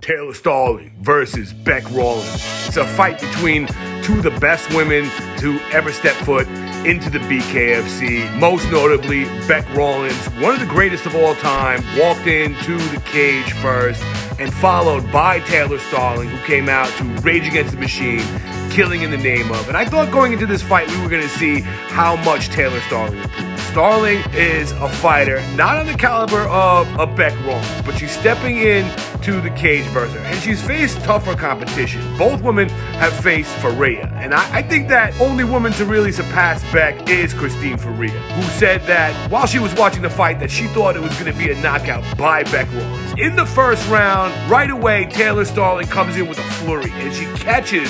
Taylor Starling versus Bec Rawlings. It's a fight between two of the best women to ever step foot into the BKFC. Most notably, Bec Rawlings, one of the greatest of all time, walked into the cage first and followed by Taylor Starling, who came out to Rage Against the Machine, killing in the name of. And I thought going into this fight, we were going to see how much Taylor Starling improved. Starling is a fighter, not on the caliber of a Bec Rawlings, but she's stepping in to the cage versus her. And she's faced tougher competition. Both women have faced Faria. And I think that only woman to really surpass Bec is Christine Faria, who said that while she was watching the fight that she thought it was going to be a knockout by Bec Rawlings. In the first round, right away, Taylor Starling comes in with a flurry and she catches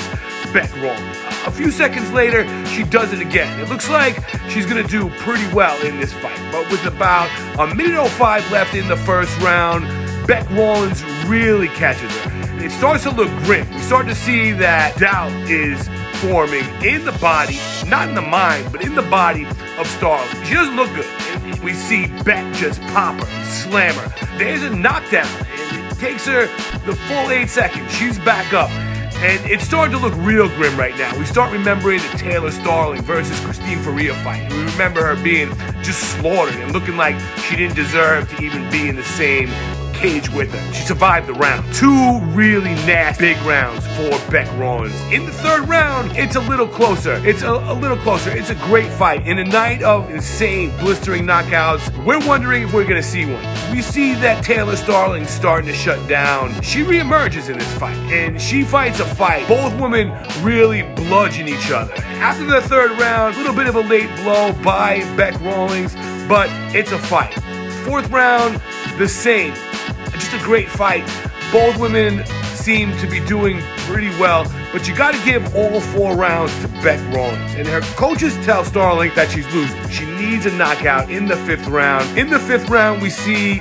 Bec Rawlings. A few seconds later, she does it again. It looks like she's going to do pretty well in this fight. But with about a minute 05 left in the first round, Bec Rawlings really catches her. It starts to look grim. We start to see that doubt is forming in the body, not in the mind, but in the body of Starling. She doesn't look good. And we see Bec just pop her, slam her. There's a knockdown, and it takes her the full 8 seconds. She's back up. And it's starting to look real grim right now. We start remembering the Taylor Starling versus Christine Faria fight. We remember her being just slaughtered and looking like she didn't deserve to even be in the same cage with her. She survived the round. Two really nasty big rounds for Bec Rawlings. In the third round, it's a little closer. It's a little closer. It's a great fight. In a night of insane, blistering knockouts, we're wondering if we're going to see one. We see that Taylor Starling's starting to shut down. She reemerges in this fight, and she fights a fight. Both women really bludgeon each other. After the third round, a little bit of a late blow by Bec Rawlings, but it's a fight. Fourth round, the same. Just a great fight. Both women seem to be doing pretty well, but you got to give all 4 rounds to Bec Rawlings. And her coaches tell Starling that she's losing. She needs a knockout in the 5th round. In the 5th round, we see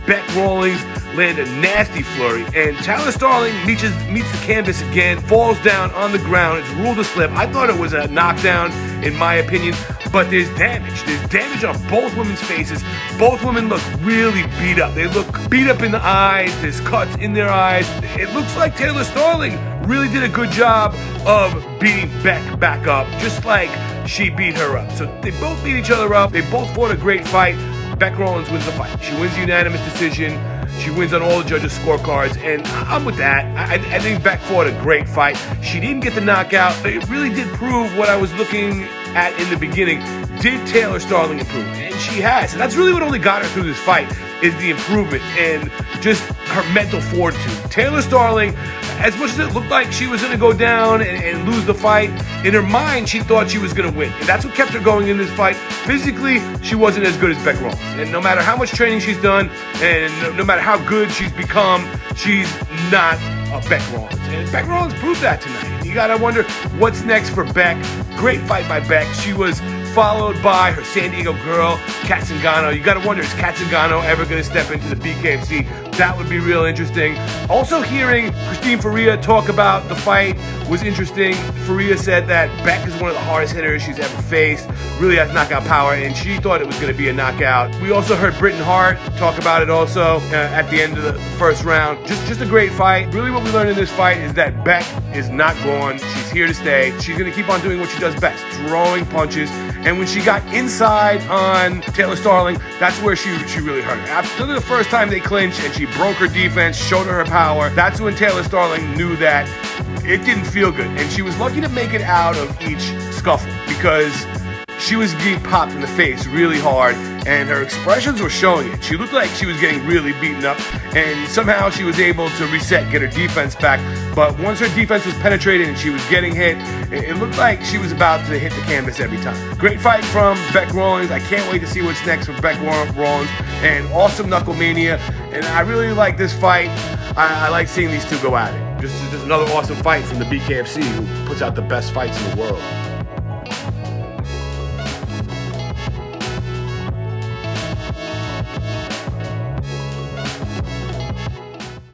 Bec Rawlings land a nasty flurry, and Taylor Starling meets the canvas again, falls down on the ground. It's ruled a slip. I thought it was a knockdown, in my opinion, but there's damage. There's damage on both women's faces. Both women look really beat up. They look beat up in the eyes. There's cuts in their eyes. It looks like Taylor Starling really did a good job of beating Bec back up, just like she beat her up. So they both beat each other up. They both fought a great fight. Bec Rawlings wins the fight. She wins the unanimous decision. She wins on all the judges' scorecards, and I'm with that. I think Bec fought a great fight. She didn't get the knockout, but it really did prove what I was looking at in the beginning. Did Taylor Starling improve? And she has. And that's really what only got her through this fight, is the improvement and just her mental fortitude. Taylor Starling, as much as it looked like she was going to go down and lose the fight, in her mind, she thought she was going to win. And that's what kept her going in this fight. Physically, she wasn't as good as Bec Rawlings. And no matter how much training she's done, and no matter how good she's become, she's not a Bec Rawlings. And Bec Rawlings proved that tonight. You got to wonder what's next for Bec. Great fight by Bec. She was followed by her San Diego girl, Cat Zingano. You got to wonder, is Cat Zingano ever going to step into the BKFC? That would be real interesting. Also hearing Christine Faria talk about the fight was interesting. Faria said that Bec is one of the hardest hitters she's ever faced, really has knockout power, and she thought it was going to be a knockout. We also heard Britain Hart talk about it also at the end of the first round. Just a great fight. Really what we learned in this fight is that Bec is not gone. She's here to stay. She's going to keep on doing what she does best, throwing punches. And when she got inside on Taylor Starling, that's where she really hurt her. After the first time they clinched and she broke her defense, showed her power, that's when Taylor Starling knew that it didn't feel good. And she was lucky to make it out of each scuffle because she was being popped in the face really hard, and her expressions were showing it. She looked like she was getting really beaten up, and somehow she was able to reset, get her defense back. But once her defense was penetrated and she was getting hit, it looked like she was about to hit the canvas every time. Great fight from Bec Rawlings. I can't wait to see what's next for Bec Rawlings, and awesome Knucklemania. And I really like this fight. I like seeing these two go at it. Just another awesome fight from the BKFC, who puts out the best fights in the world.